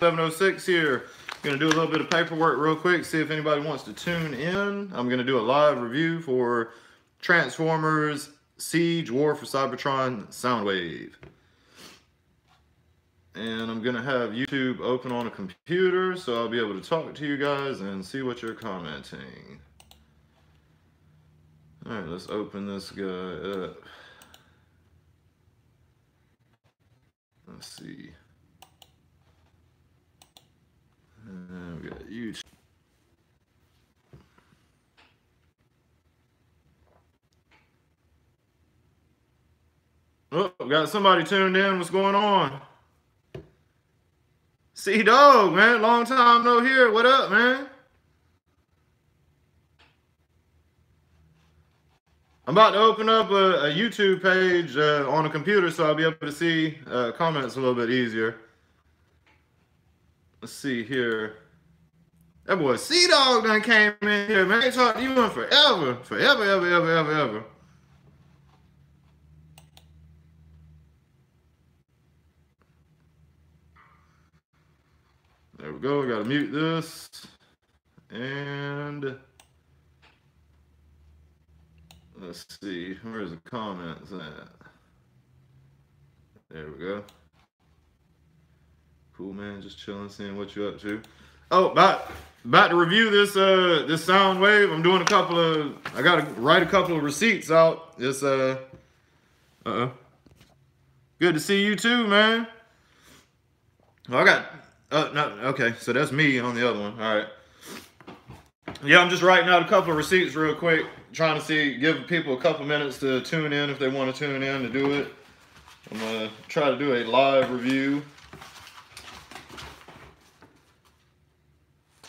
706 here. Gonna do a little bit of paperwork real quick, see if anybody wants to tune in. I'm gonna do a live review for Transformers Siege War for Cybertron Soundwave. And I'm gonna have YouTube open on a computer so I'll be able to talk to you guys and see what you're commenting. Alright, let's open this guy up. Let's see. We got YouTube. Oh, got somebody tuned in. What's going on? C-Dog, man. Long time no hear. What up, man? I'm about to open up a YouTube page on a computer so I'll be able to see comments a little bit easier. Let's see here. That boy C-Dog done came in here, man. I ain't talked to you in forever. Forever, ever. There we go. Gotta mute this. And let's see. Where's the comments at? There we go. Cool, man. Just chilling, seeing what you're up to. Oh, about to review this this Soundwave. I'm doing I gotta write a couple of receipts out. It's good to see you too, man. Well, I got no, okay, so that's me on the other one. All right. Yeah, I'm just writing out a couple of receipts real quick, trying to give people a couple minutes to tune in if they want to tune in to do it. I'm gonna try to do a live review.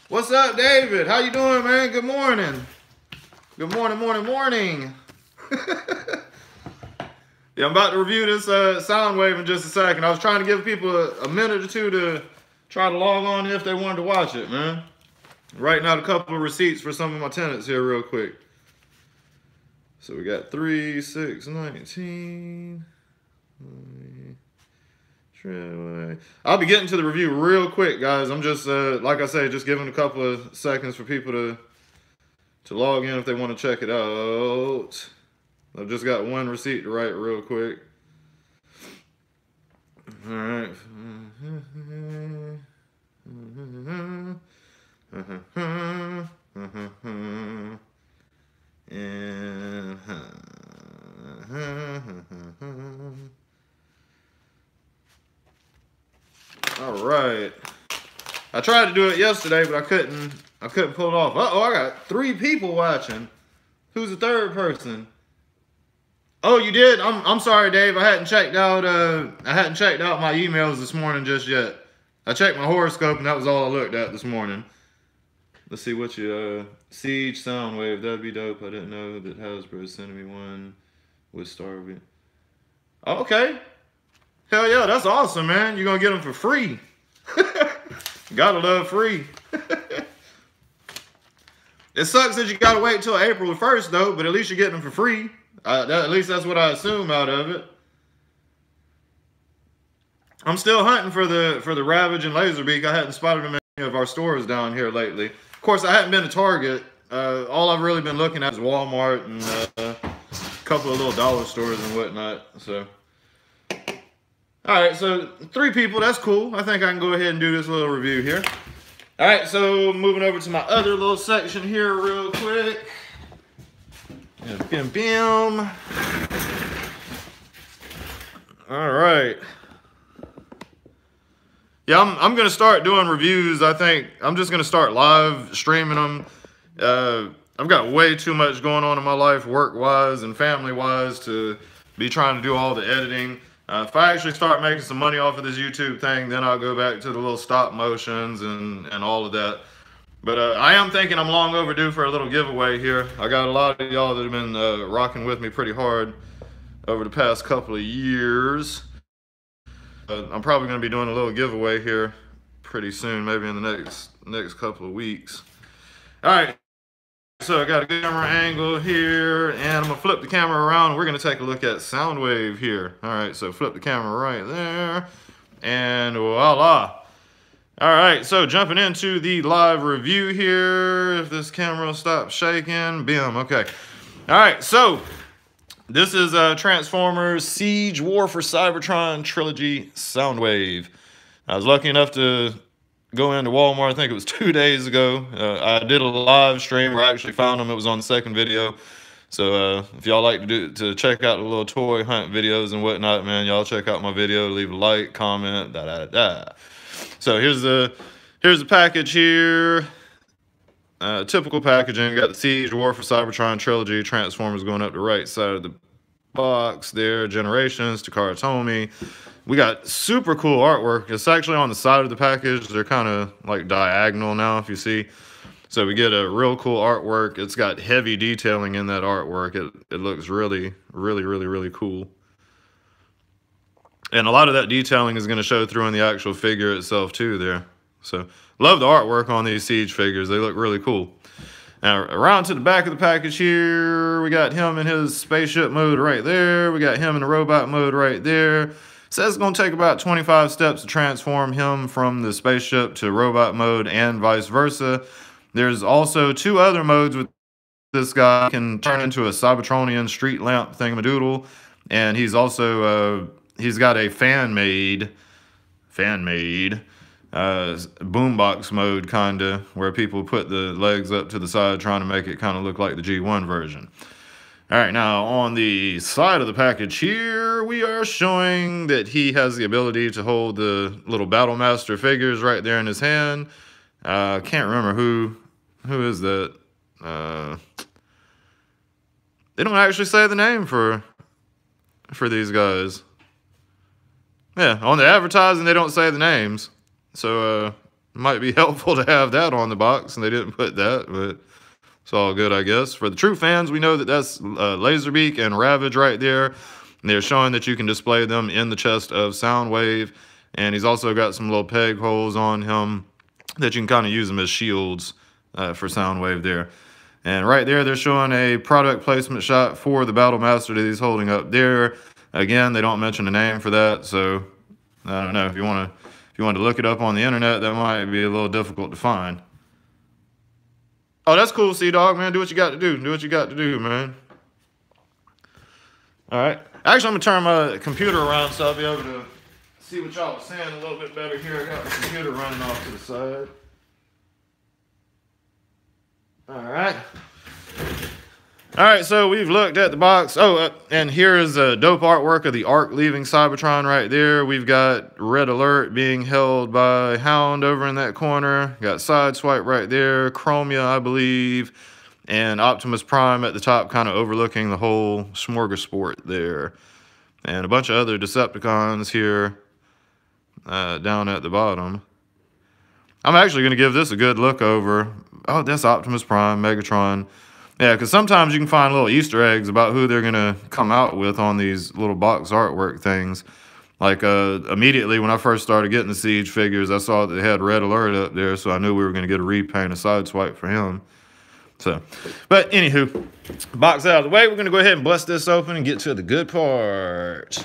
What's up, David? How you doing, man? Good morning. Good morning. Yeah, I'm about to review this Soundwave in just a second. I was trying to give people a minute or two to try to log on if they wanted to watch it, man. Writing out a couple of receipts for some of my tenants here real quick. So we got 3, 6, 19. I'll be getting to the review real quick, guys. I'm just, like I say, just giving a couple of seconds for people to log in if they want to check it out. I've just got one receipt to write real quick. All right. All right. I tried to do it yesterday, but I couldn't pull it off. Uh-oh, I got 3 people watching. Who's the third person? Oh, you did? I'm sorry, Dave. I hadn't checked out my emails this morning just yet. I checked my horoscope and that was all I looked at this morning. Let's see what you Siege Soundwave. That'd be dope. I didn't know that Hasbro is sending me one with Starving. Okay. Hell yeah, that's awesome, man. You're gonna get them for free. Gotta love free. It sucks that you gotta wait till April 1st though, but at least you're getting them for free. At least that's what I assume out of it. I'm still hunting for the Ravage and Laserbeak. I hadn't spotted them in any of our stores down here lately. Of course, I hadn't been to Target. All I've really been looking at is Walmart and a couple of little dollar stores and whatnot. So, all right, so 3 people, that's cool. I think I can go ahead and do this little review here. All right, so moving over to my other little section here real quick. And bim. All right. Yeah, I'm going to start doing reviews. I think I'm just going to start live streaming them. I've got way too much going on in my life, work-wise and family-wise, to be trying to do all the editing. If I actually start making some money off of this YouTube thing, then I'll go back to the little stop motions and all of that. But I am thinking I'm long overdue for a little giveaway here. I got a lot of y'all that have been rocking with me pretty hard over the past couple of years. I'm probably going to be doing a little giveaway here pretty soon, maybe in the next couple of weeks. All right, so I got a camera angle here, and I'm going to flip the camera around. We're going to take a look at Soundwave here. All right, so flip the camera right there, and voila. All right, so jumping into the live review here. If this camera will stop shaking, bam, okay. All right, so this is Transformers Siege War for Cybertron Trilogy Soundwave. I was lucky enough to go into Walmart, I think it was 2 days ago. I did a live stream where I actually found them. It was on the second video. So if y'all like to check out the little toy hunt videos and whatnot, man, y'all check out my video, leave a like, comment, da. So here's the package here. Typical packaging. Got the Siege War for Cybertron Trilogy Transformers going up the right side of the box there. Generations, Takara Tomy. We got super cool artwork. It's actually on the side of the package. They're kind of like diagonal now, if you see. So we get a real cool artwork. It's got heavy detailing in that artwork. It looks really cool. And a lot of that detailing is going to show through in the actual figure itself too there. So love the artwork on these Siege figures. They look really cool. Now around to the back of the package here, we got him in his spaceship mode right there. We got him in the robot mode right there. It says it's going to take about 25 steps to transform him from the spaceship to robot mode and vice versa. There's also 2 other modes with this guy. He can turn into a Cybertronian street lamp thingamadoodle. And he's also, he's got a fan-made boombox mode, kinda, where people put the legs up to the side trying to make it kind of look like the G1 version. All right, now on the side of the package here, we are showing that he has the ability to hold the little Battle Master figures right there in his hand. Can't remember who is that. They don't actually say the name for these guys. Yeah, on the advertising, they don't say the names. So, it might be helpful to have that on the box, and they didn't put that, but it's all good, I guess. For the true fans, we know that that's Laserbeak and Ravage right there. And they're showing that you can display them in the chest of Soundwave. And he's also got some little peg holes on him that you can kind of use them as shields for Soundwave there. And right there, they're showing a product placement shot for the Battle Master that he's holding up there. Again, they don't mention a name for that, so I don't know. If you want to look it up on the internet, that might be a little difficult to find. Oh, that's cool, Sea-Dog, man. Do what you got to do. Do what you got to do, man. All right. Actually, I'm going to turn my computer around so I'll be able to see what y'all are saying a little bit better here. I got the computer running off to the side. All right. All right, so we've looked at the box. Oh, and here is a dope artwork of the Ark leaving Cybertron right there. We've got Red Alert being held by Hound over in that corner. Got Sideswipe right there, Chromia, I believe, and Optimus Prime at the top, kind of overlooking the whole smorgasbord there. And a bunch of other Decepticons here down at the bottom. I'm actually going to give this a good look over. Oh, that's Optimus Prime, Megatron. Yeah, because sometimes you can find little Easter eggs about who they're going to come out with on these little box artwork things. Like, immediately when I first started getting the Siege figures, I saw that they had Red Alert up there, so I knew we were going to get a repaint, a Sideswipe for him. So, but anywho, box out of the way, we're going to go ahead and bust this open and get to the good part.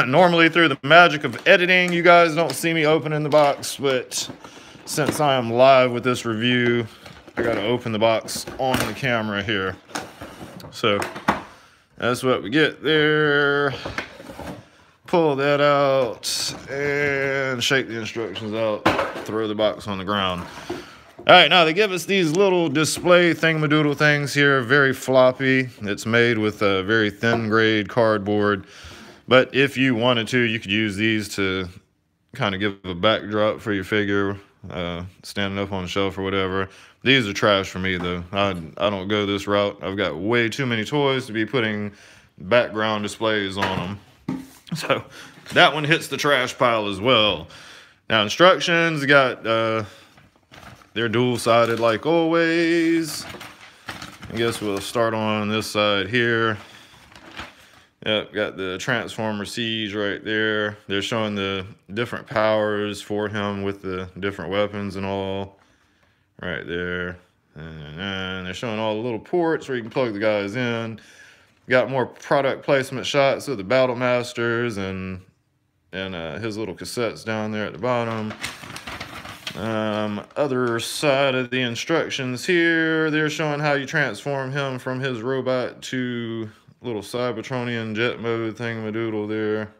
Normally, through the magic of editing, you guys don't see me opening the box, but since I am live with this review, I gotta open the box on the camera here. So that's what we get there. Pull that out and shake the instructions out. Throw the box on the ground. All right, now they give us these little display thingamadoodle things here, very floppy. It's made with a very thin grade cardboard. But if you wanted to, you could use these to kind of give a backdrop for your figure, standing up on the shelf or whatever. These are trash for me, though. I don't go this route. I've got way too many toys to be putting background displays on them. So that one hits the trash pile as well. Now, instructions, got, they're dual-sided like always. I guess we'll start on this side here. Yep, got the Transformers Siege right there. They're showing the different powers for him with the different weapons and all. Right there. And they're showing all the little ports where you can plug the guys in. Got more product placement shots of the Battle Masters and and his little cassettes down there at the bottom. Other side of the instructions here, they're showing how you transform him from his robot to little Cybertronian jet mode thingamadoodle there.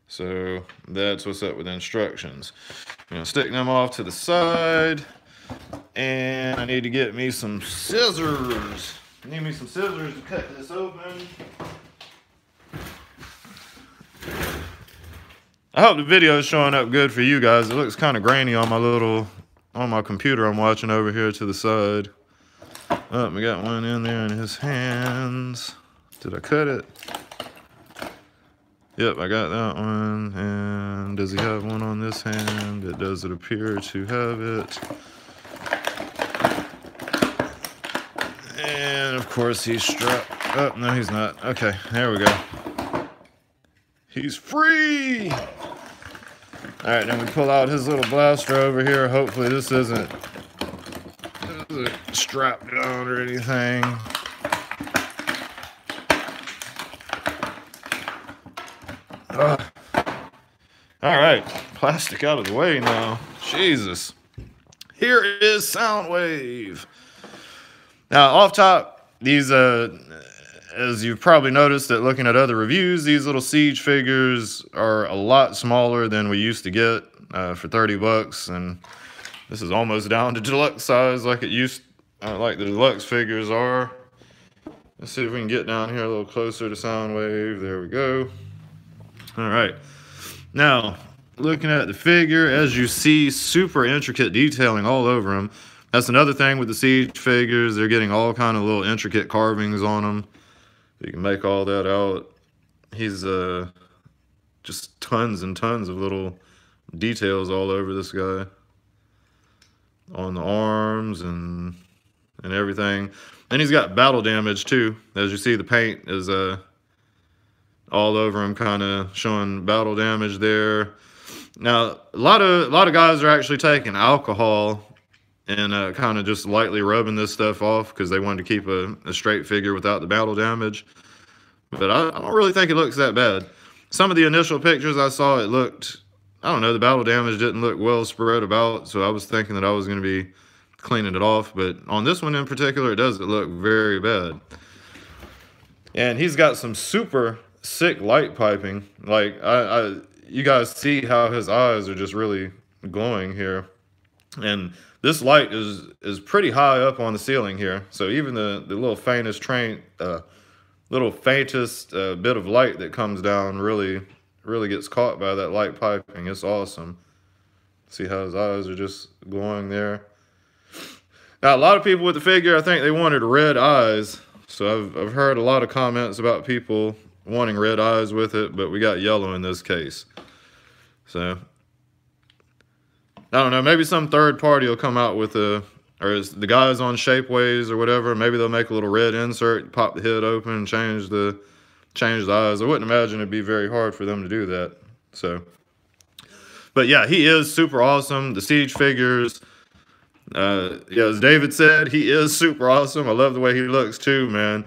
So that's what's up with instructions. I'm gonna stick them off to the side, and I need to get me some scissors. I need me some scissors to cut this open. I hope the video is showing up good for you guys. It looks kind of grainy on my computer I'm watching over here to the side. Oh, we got one in there in his hands. Did I cut it? Yep, I got that one. And does he have one on this hand? It doesn't appear to have it. And of course he's strapped. Oh, no, he's not. Okay, there we go. He's free! Alright, then we pull out his little blaster over here. Hopefully this isn't strapped down or anything. Alright, plastic out of the way now. Jesus. Here is Soundwave. Now, off top, these, as you've probably noticed that looking at other reviews, these little Siege figures are a lot smaller than we used to get for 30 bucks. And this is almost down to deluxe size like it used, like the deluxe figures are. Let's see if we can get down here a little closer to Soundwave. There we go. All right. Now, looking at the figure, as you see, super intricate detailing all over him. That's another thing with the Siege figures. They're getting all kind of little intricate carvings on them. You can make all that out. He's just tons and tons of little details all over this guy. On the arms and everything. And he's got battle damage too. As you see, the paint is all over him, kind of showing battle damage there. Now, a lot of guys are actually taking alcohol and kind of just lightly rubbing this stuff off because they wanted to keep a straight figure without the battle damage. But I don't really think it looks that bad. Some of the initial pictures I saw, it looked, I don't know, the battle damage didn't look well spread about, so I was thinking that I was going to be cleaning it off. But on this one in particular, it doesn't look very bad. And he's got some super sick light piping. Like, you guys see how his eyes are just really glowing here. And this light is pretty high up on the ceiling here. So even the little faintest bit of light that comes down really gets caught by that light piping. It's awesome. See how his eyes are just glowing there. Now, a lot of people with the figure, I think they wanted red eyes. So I've heard a lot of comments about people wanting red eyes with it, but we got yellow in this case. So I don't know, maybe some third party will come out with or the guys on Shapeways or whatever, maybe they'll make a little red insert, pop the head open and change the eyes. I wouldn't imagine it'd be very hard for them to do that. So, but yeah, he is super awesome. The Siege figures, yeah, as David said, he is super awesome. I love the way he looks too, man.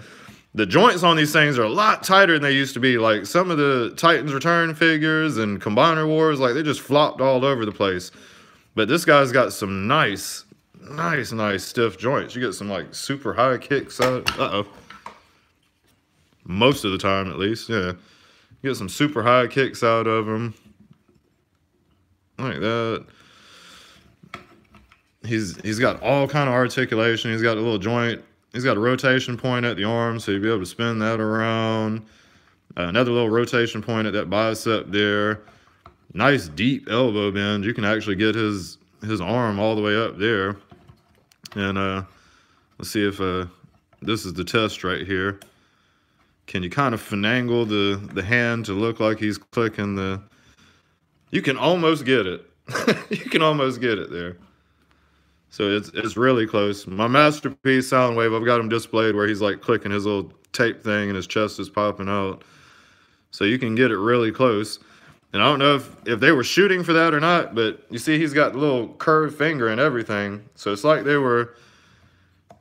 The joints on these things are a lot tighter than they used to be. Like some of the Titans Return figures and Combiner Wars, like they just flopped all over the place. But this guy's got some nice stiff joints. You get some like super high kicks out. Most of the time, at least, yeah. You get some super high kicks out of him. Like that. He's got all kind of articulation. He's got a little joint. He's got a rotation point at the arm, so you'll be able to spin that around. Another little rotation point at that bicep there. Nice deep elbow bend. You can actually get his arm all the way up there. And let's see if this is the test right here. Can you kind of finagle the hand to look like he's clicking the... You can almost get it. You can almost get it there. So it's really close. My masterpiece Soundwave, I've got him displayed where he's like clicking his little tape thing and his chest is popping out. So you can get it really close. And I don't know if they were shooting for that or not, but you see he's got the little curved finger and everything. So it's like they were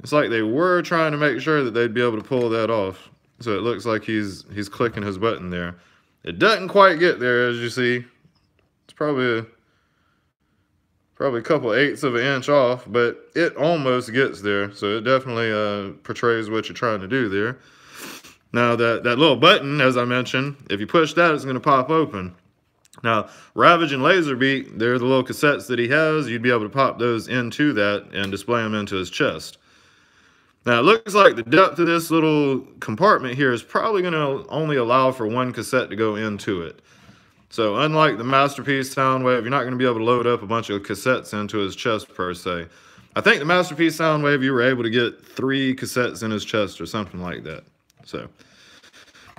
trying to make sure that they'd be able to pull that off. So it looks like he's clicking his button there. It doesn't quite get there, as you see. It's probably a couple eighths of an inch off, but it almost gets there. So it definitely portrays what you're trying to do there. Now that little button, as I mentioned, if you push that, it's going to pop open. Now, Ravage and Laserbeak, they're the little cassettes that he has. You'd be able to pop those into that and display them into his chest. Now, it looks like the depth of this little compartment here is probably going to only allow for one cassette to go into it. So, unlike the Masterpiece Soundwave, you're not going to be able to load up a bunch of cassettes into his chest, per se. I think the Masterpiece Soundwave, you were able to get 3 cassettes in his chest or something like that. So,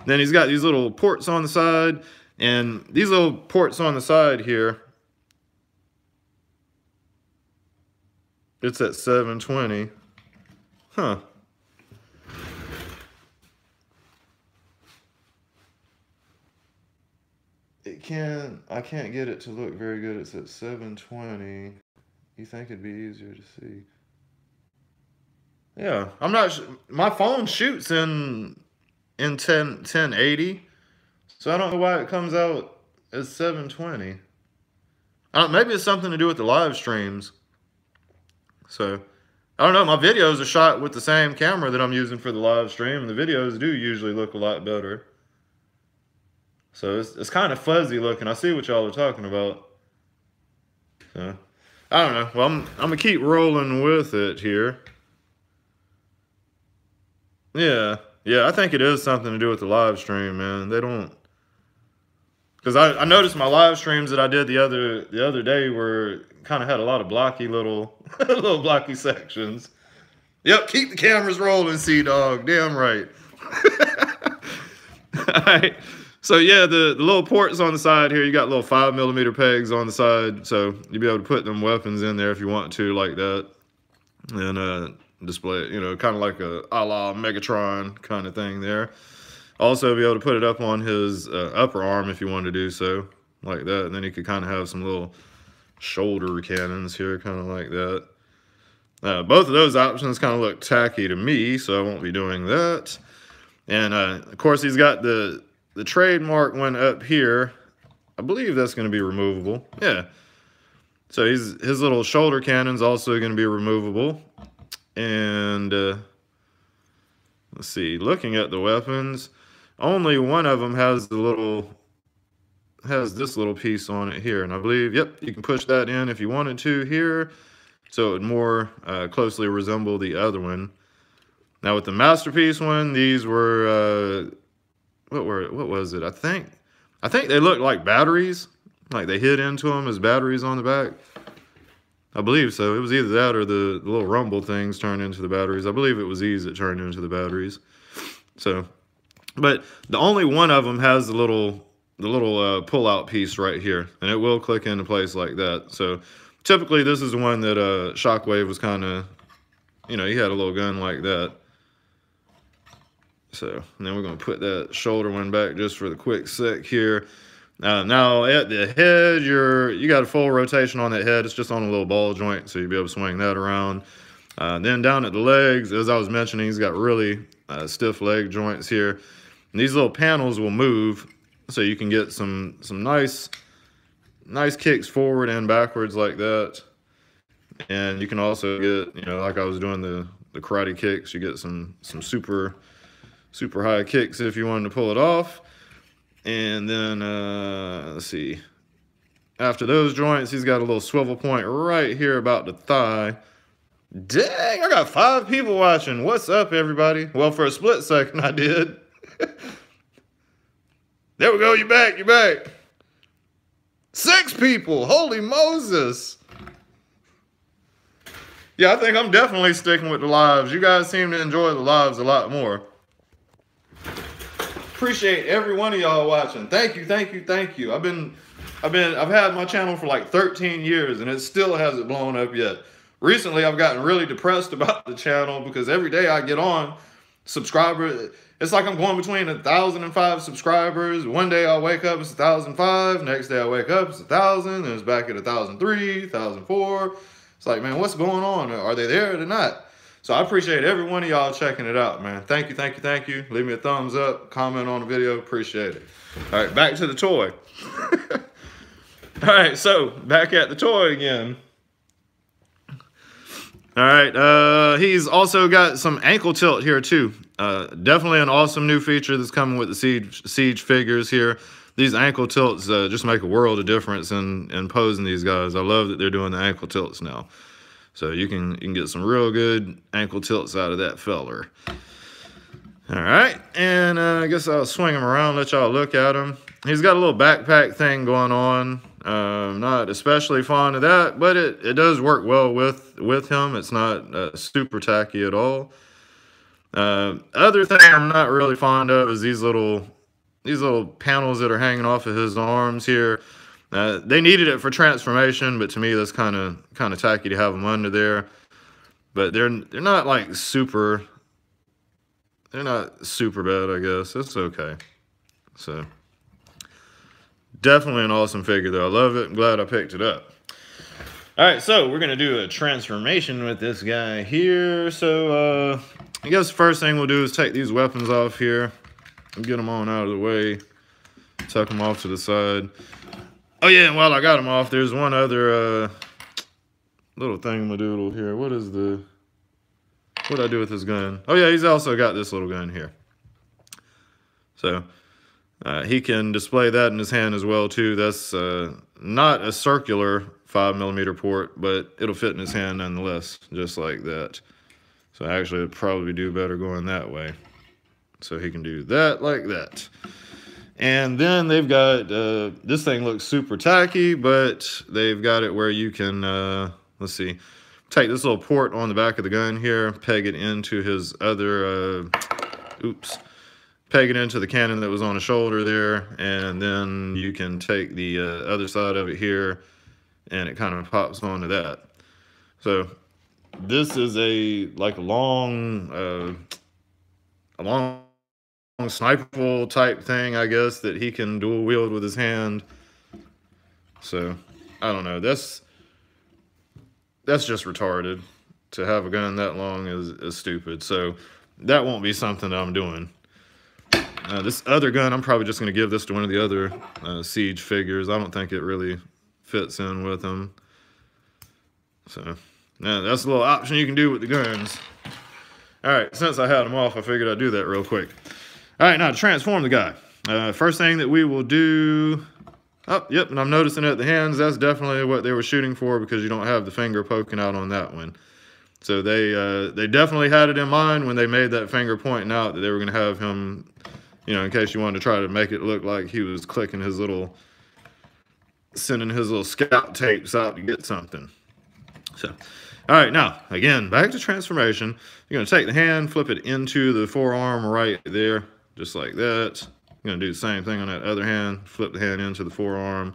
then he's got these little ports on the side. And these little ports on the side here, it's at 720. Huh. I can't get it to look very good. It's at 720. You think it'd be easier to see? Yeah, I'm not sure. My phone shoots in 1080. So I don't know why it comes out as 720. Maybe it's something to do with the live streams. So, I don't know. My videos are shot with the same camera that I'm using for the live stream. And the videos do usually look a lot better. So, it's kind of fuzzy looking. I see what y'all are talking about. So, I don't know. Well, I'm going to keep rolling with it here. Yeah, I think it is something to do with the live stream, man. They don't... Because I noticed my live streams that I did the other day were kind of had a lot of blocky little blocky sections. Yep, keep the cameras rolling, Sea-Dog. Damn right. All right. So yeah, the little ports on the side here, you got little 5mm pegs on the side, so you'll be able to put them weapons in there if you want to, like that, and display it, you know, kind of like a la Megatron kind of thing there. Also be able to put it up on his upper arm if you wanted to do so, like that. And then you could kind of have some little shoulder cannons here, kind of like that. Both of those options kind of look tacky to me, so I won't be doing that. And of course, he's got the trademark one up here. I believe that's going to be removable. Yeah. So his little shoulder cannon's also going to be removable. And let's see, looking at the weapons, only one of them has this little piece on it here. And I believe, yep, you can push that in if you wanted to here. So it would more closely resemble the other one. Now with the Masterpiece one, these were, what was it? I think they looked like batteries. Like they hid into them as batteries on the back. I believe so. It was either that or the little rumble things turned into the batteries. I believe it was these that turned into the batteries. So, but the only one of them has the little pull-out piece right here, and it will click into place like that. So, typically, this is the one that Shockwave was kind of, you know, he had a little gun like that. So, and then we're going to put that shoulder one back just for the quick sec here. Now at the head, you got a full rotation on that head. It's just on a little ball joint, so you'll be able to swing that around. Then down at the legs, as I was mentioning, he's got really stiff leg joints here. And these little panels will move, so you can get some nice kicks forward and backwards like that. And you can also get, you know, like I was doing the karate kicks, you get some super high kicks if you wanted to pull it off. And then, let's see, after those joints, he's got a little swivel point right here about the thigh. Dang, I got 5 people watching. What's up, everybody? Well, for a split second, I did. There we go, you're back. 6 people, holy Moses. Yeah, I think I'm definitely sticking with the lives. You guys seem to enjoy the lives a lot more. Appreciate every one of y'all watching. Thank you. I've had my channel for like 13 years and it still hasn't blown up yet. Recently, I've gotten really depressed about the channel because every day I get on, subscribers, it's like I'm going between 1,005 subscribers. One day I'll wake up, it's 1,005. Next day I wake up, it's 1,000. Then it's back at 1,003, 1,004. It's like, man, what's going on? Are they there or they're not? So I appreciate every one of y'all checking it out, man. Thank you, thank you, thank you. Leave me a thumbs up, comment on the video, appreciate it. All right, back to the toy. All right, so back at the toy again. All right, he's also got some ankle tilt here too. Definitely an awesome new feature that's coming with the Siege figures here. These ankle tilts just make a world of difference in posing these guys. I love that they're doing the ankle tilts now. So you can get some real good ankle tilts out of that feller. All right, and I guess I'll swing him around, let y'all look at him. He's got a little backpack thing going on. Not especially fond of that, but it does work well with him. It's not super tacky at all. Other thing I'm not really fond of is these little panels that are hanging off of his arms here. They needed it for transformation, but to me that's kind of tacky to have them under there. But they're not like super. They're not super bad, I guess. It's okay. So definitely an awesome figure though. I love it. I'm glad I picked it up. All right, so we're gonna do a transformation with this guy here. So I guess the first thing we'll do is take these weapons off here and get them on out of the way. Tuck them off to the side. Oh yeah, and while I got them off, there's one other little thingamadoodle here. What do I do with this gun? Oh yeah, he's also got this little gun here. So he can display that in his hand as well too. That's not a circular 5mm port, but it'll fit in his hand nonetheless, just like that. So actually it'd probably do better going that way. So he can do that like that. And then they've got, this thing looks super tacky, but they've got it where you can, let's see, take this little port on the back of the gun here, peg it into his other, peg it into the cannon that was on his shoulder there, and then you can take the other side of it here, and it kind of pops onto that. So this is a long sniper type thing, I guess, that he can dual wield with his hand. So I don't know. That's just retarded. To have a gun that long is stupid. So that won't be something that I'm doing. This other gun, I'm probably just going to give this to one of the other Siege figures. I don't think it really fits in with them. So yeah, that's a little option you can do with the guns. All right, since I had them off, I figured I'd do that real quick. All right, now to transform the guy. First thing that we will do... Oh, yep, and I'm noticing at the hands, that's definitely what they were shooting for because you don't have the finger poking out on that one. So they definitely had it in mind when they made that finger pointing out that they were going to have him, you know, in case you wanted to try to make it look like he was clicking his little... sending his little scout tapes out to get something. So, all right, now, again, back to transformation. You're going to take the hand, flip it into the forearm right there, just like that. You're going to do the same thing on that other hand, flip the hand into the forearm.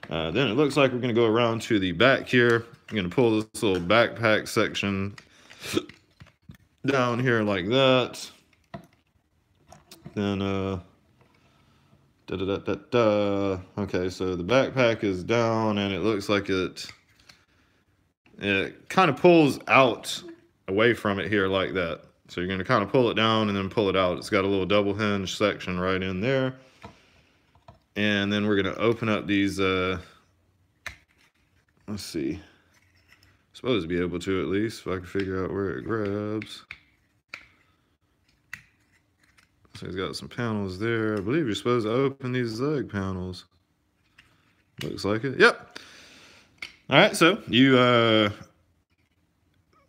Then it looks like we're going to go around to the back here. I'm going to pull this little backpack section down here like that. Then, okay, so the backpack is down and it looks like it kind of pulls out away from it here like that. So you're going to kind of pull it down and then pull it out. It's got a little double hinge section right in there. And then we're going to open up these, let's see. Supposed to be able to at least, if I can figure out where it grabs. So he's got some panels there. I believe you're supposed to open these leg panels. Looks like it. Yep. All right, so you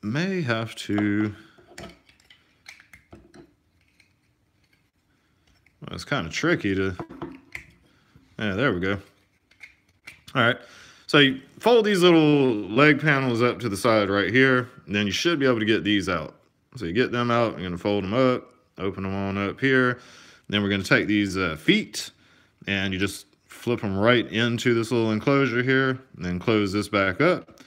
may have to... Well, it's kind of tricky to... Yeah, there we go. All right, so you fold these little leg panels up to the side right here, and then you should be able to get these out. So you get them out, you're going to fold them up, open them on up here. Then we're going to take these feet, and you just flip them right into this little enclosure here, and then close this back up.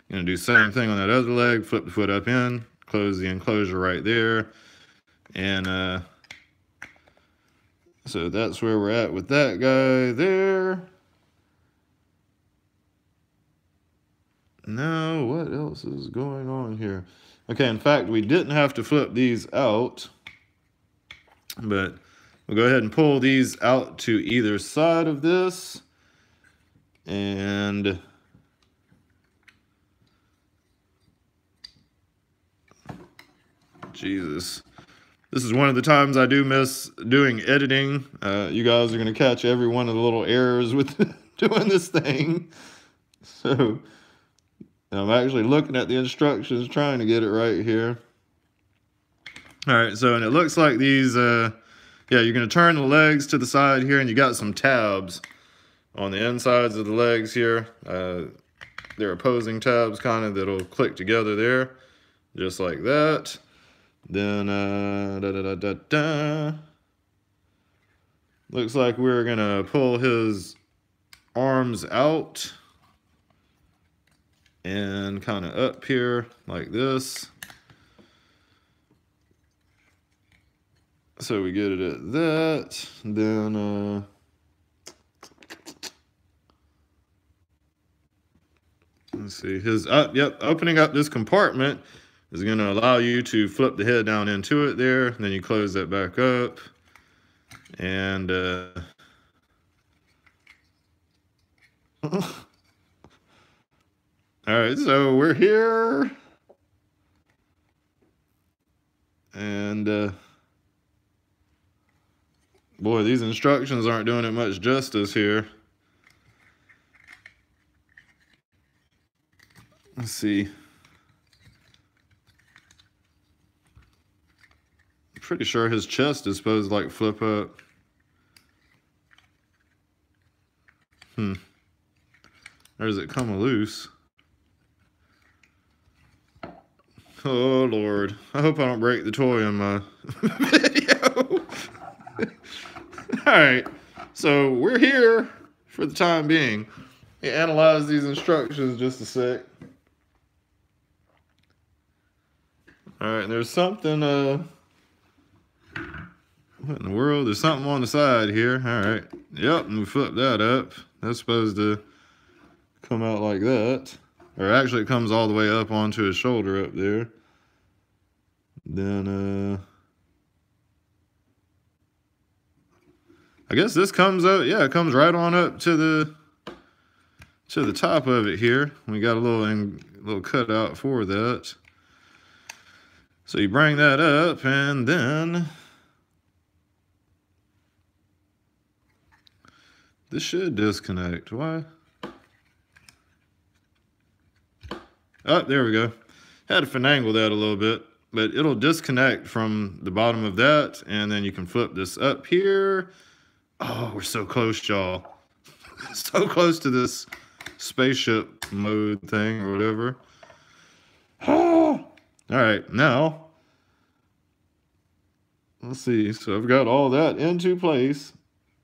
You're going to do the same thing on that other leg, flip the foot up in, close the enclosure right there, and so that's where we're at with that guy there. Now, what else is going on here? Okay, in fact, we didn't have to flip these out, but we'll go ahead and pull these out to either side of this. And Jesus. This is one of the times I do miss doing editing. You guys are going to catch every one of the little errors with doing this thing. So I'm actually looking at the instructions, trying to get it right here. All right, so and it looks like these, yeah, you're going to turn the legs to the side here, and you got some tabs on the insides of the legs here. They're opposing tabs kind of that'll click together there, just like that. Then, looks like we're going to pull his arms out and kind of up here like this. So we get it at that. Then, let's see, his, yep, opening up this compartment is going to allow you to flip the head down into it there. Then you close that back up. And, all right, so we're here. And, boy, these instructions aren't doing it much justice here. Let's see. I'm pretty sure his chest is supposed to like flip up. Or does it come loose? Oh, Lord. I hope I don't break the toy in my video. Alright, so we're here for the time being. We analyze these instructions just a sec. Alright, there's something, what in the world? There's something on the side here. Alright, yep, and we flip that up. That's supposed to come out like that. Or actually it comes all the way up onto his shoulder up there. Then, I guess this comes up, yeah, it comes right on up to the top of it here. We got a little cutout for that. So you bring that up, and then this should disconnect. Why? Oh, there we go. Had to finagle that a little bit, but it'll disconnect from the bottom of that, and then you can flip this up here. Oh, we're so close, y'all. So close to this spaceship mode thing or whatever. Oh. All right, now, let's see. So I've got all that into place,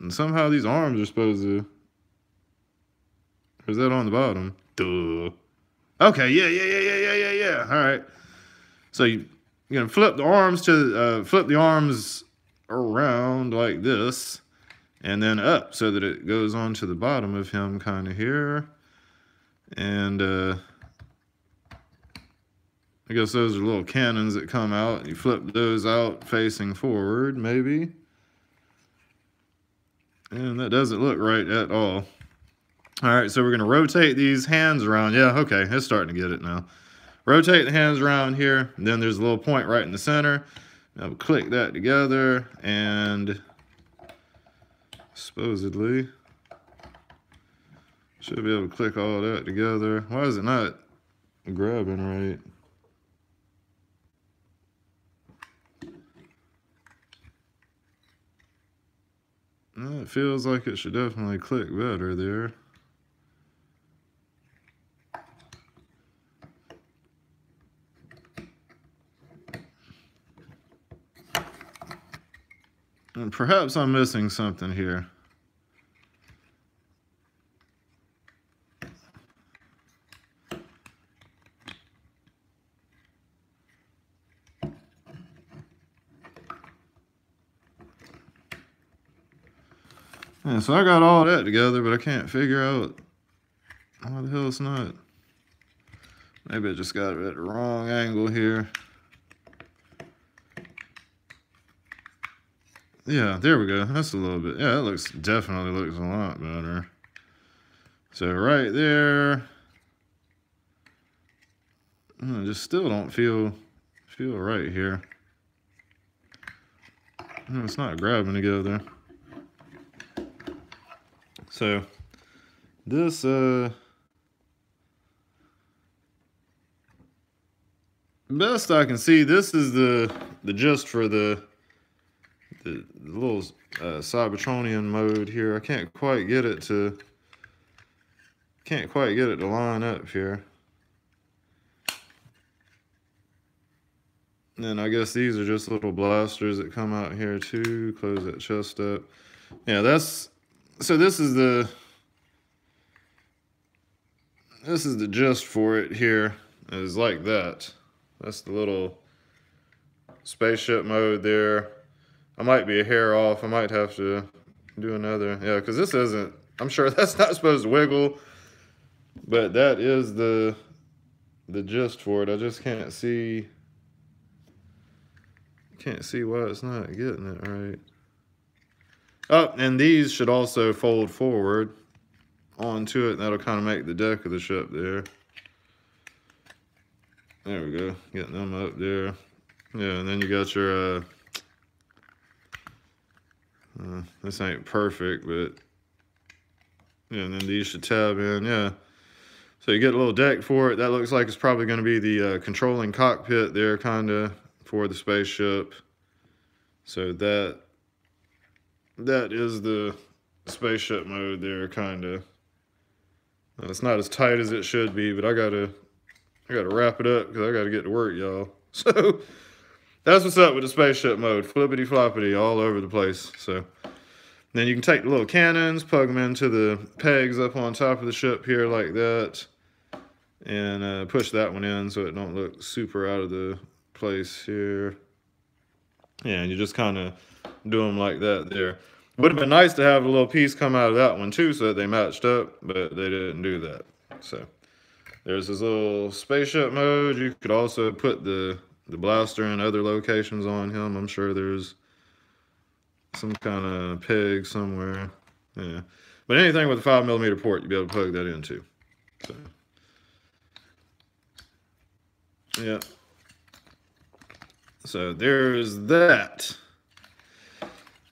and somehow these arms are supposed to, or is that on the bottom? Duh. Okay, yeah. All right. So you're gonna flip the arms around like this, and then up so that it goes onto the bottom of him kind of here. And I guess those are little cannons that come out. You flip those out facing forward, maybe. And that doesn't look right at all. All right, so we're going to rotate these hands around. Yeah, okay, it's starting to get it now. Rotate the hands around here, and then there's a little point right in the center. Now we'll click that together, and supposedly should be able to click all that together. Why is it not grabbing right? It feels like it should definitely click better there. And perhaps I'm missing something here. Yeah, so I got all that together, but I can't figure out why the hell it's not Maybe I just got it at the wrong angle here. Yeah, there we go. That's a little bit. Yeah, it definitely looks a lot better. So right there, I just still don't feel right here. It's not grabbing together. So this best I can see, this is the gist for the little Cybertronian mode here. I can't quite get it to line up here. And I guess these are just little blasters that come out here too. Close that chest up. Yeah, so this is the gist for it here. Is like that. That's the little spaceship mode there. I might be a hair off. I might have to do another. Yeah, because this isn't, I'm sure that's not supposed to wiggle. But that is the gist for it. I just can't see why it's not getting it right. Oh, and these should also fold forward onto it. That'll kind of make the deck of the ship there. There we go. Getting them up there. Yeah, and then you got your this ain't perfect, but yeah, and then these should tab in. Yeah. So you get a little deck for it. That looks like it's probably going to be the controlling cockpit there, kind of, for the spaceship. So that is the spaceship mode there, kind of. It's not as tight as it should be, but I gotta wrap it up because I gotta get to work, y'all. So that's what's up with the spaceship mode. Flippity floppity all over the place. So then you can take the little cannons, plug them into the pegs up on top of the ship here like that, and push that one in so it don't look super out of the place here. Yeah, and you just kind of do them like that there. Would have been nice to have a little piece come out of that one too so that they matched up, but they didn't do that. So there's this little spaceship mode. You could also put the blaster in other locations on him. I'm sure there's some kind of peg somewhere. Yeah, but anything with a 5mm port, you'll be able to plug that into. So yeah. So there's that.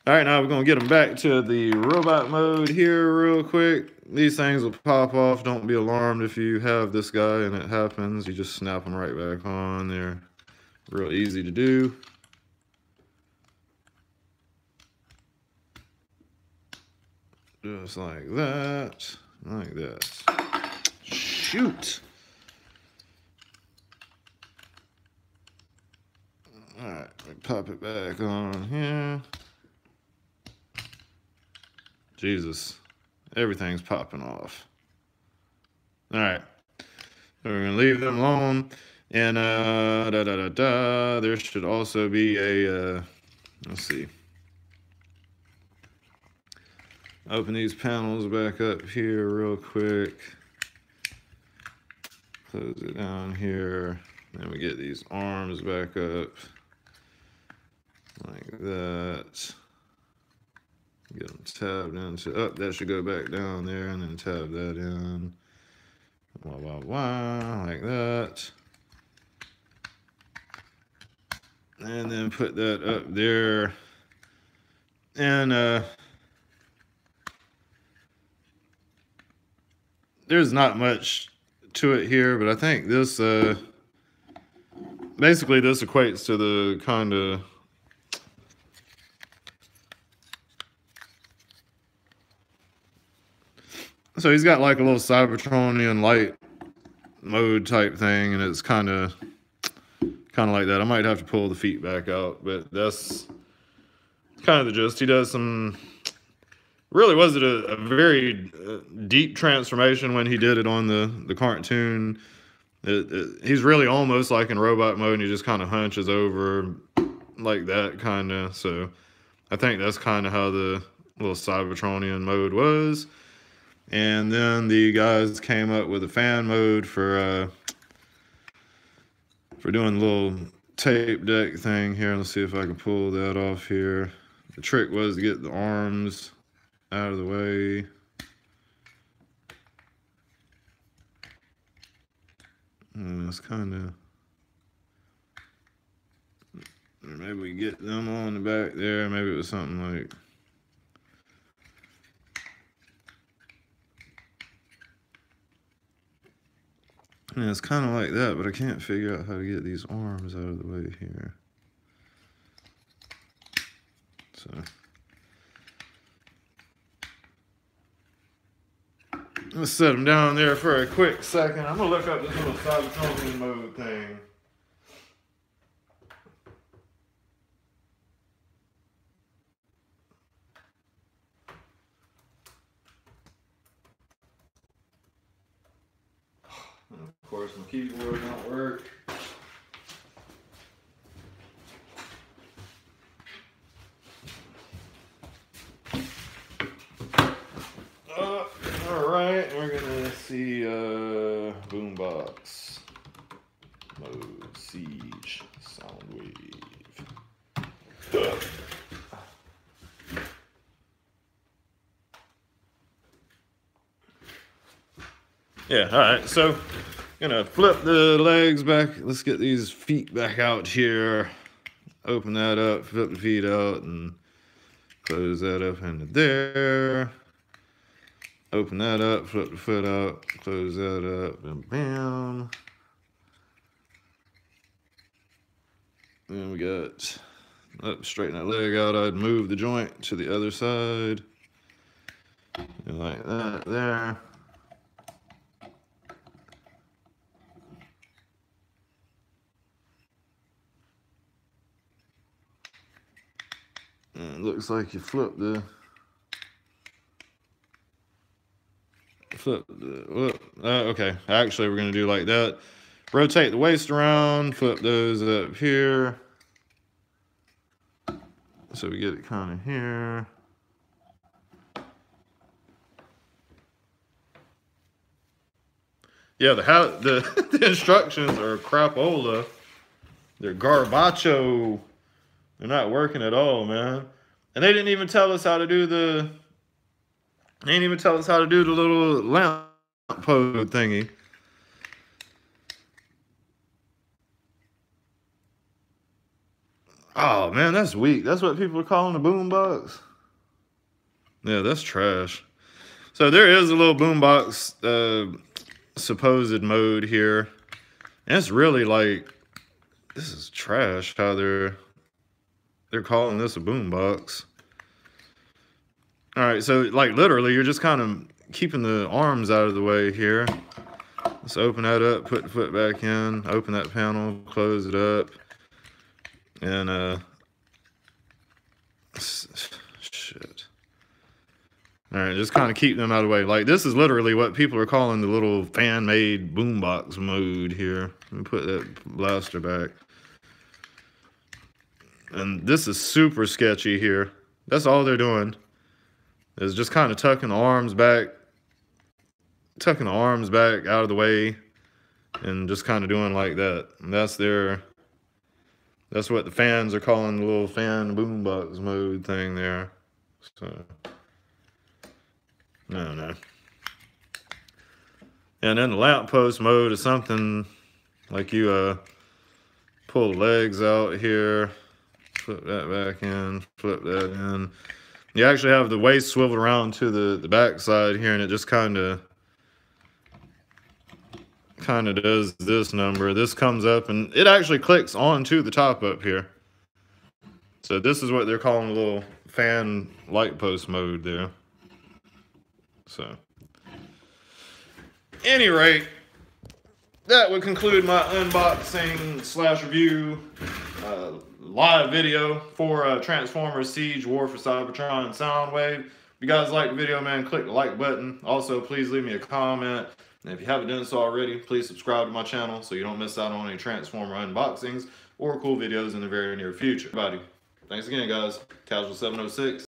All right, now we're going to get them back to the robot mode here real quick. These things will pop off. Don't be alarmed if you have this guy and it happens. You just snap them right back on. They're real easy to do. Just like that. Like that. Shoot. All right, pop it back on here. Jesus, everything's popping off. All right, so we're gonna leave them alone. And there should also be a, let's see. Open these panels back up here real quick. Close it down here. Then we get these arms back up. Like that. Get them tabbed into, that should go back down there and then tab that in. Like that. And then put that up there. And there's not much to it here, but I think this, basically this equates to the kind of, so he's got like a little Cybertronian light mode type thing, and it's kind of like that. I might have to pull the feet back out, but that's kind of the gist. He does some, really was it a very deep transformation when he did it on the cartoon. He's really almost like in robot mode, and he just kind of hunches over like that kind of. So I think that's kind of how the little Cybertronian mode was. And then the guys came up with a fan mode for for doing the little tape deck thing here. Let's see if I can pull that off here. The trick was to get the arms out of the way. And it's kind of, maybe we get them on the back there. Maybe it was something like, yeah, it's kind of like that, but I can't figure out how to get these arms out of the way here. So let's set them down there for a quick second. I'm gonna look up this little cybertronic mode thing. And of course, my keyboard don't work. Alright, we're gonna see Boombox Mode Siege Soundwave. Yeah, alright, so gonna flip the legs back. Let's get these feet back out here. Open that up, flip the feet out, and close that up into there. Open that up, flip the foot out, close that up, and bam. Then we got, straighten that leg out. I'd move the joint to the other side. And like that there. And it looks like you flip the, okay, actually we're gonna do like that. Rotate the waist around, flip those up here. So we get it kind of here. Yeah, the instructions are crapola. They're garbacho. They're not working at all, man. And they didn't even tell us how to do the, they didn't even tell us how to do the little lamp post thingy. Oh man, that's weak. That's what people are calling the boombox. Yeah, that's trash. So there is a little boombox supposed mode here. And it's really like, this is trash how they're calling this a boombox. All right, so like literally you're just kind of keeping the arms out of the way here. Let's open that up, put the foot back in, open that panel, close it up. And shit. All right, just kind of keep them out of the way. Like this is literally what people are calling the little fan-made boombox mode here. Let me put that blaster back. And this is super sketchy here. That's all they're doing is just kind of tucking the arms back out of the way and just kind of doing like that. And that's what the fans are calling the little fan boombox mode thing there. So, no. And then the lamppost mode is something like you pull the legs out here, flip that back in, flip that in. You actually have the waist swiveled around to the back side here, and it just kind of does this number. This comes up, and it actually clicks onto the top up here. So this is what they're calling a little fan light post mode there. So, any rate, that would conclude my unboxing / review live video for Transformers Siege War for Cybertron and Soundwave. If you guys like the video, man, click the like button. Also, please leave me a comment. And if you haven't done so already, please subscribe to my channel so you don't miss out on any Transformer unboxings or cool videos in the very near future. Everybody, thanks again, guys. Casual 706.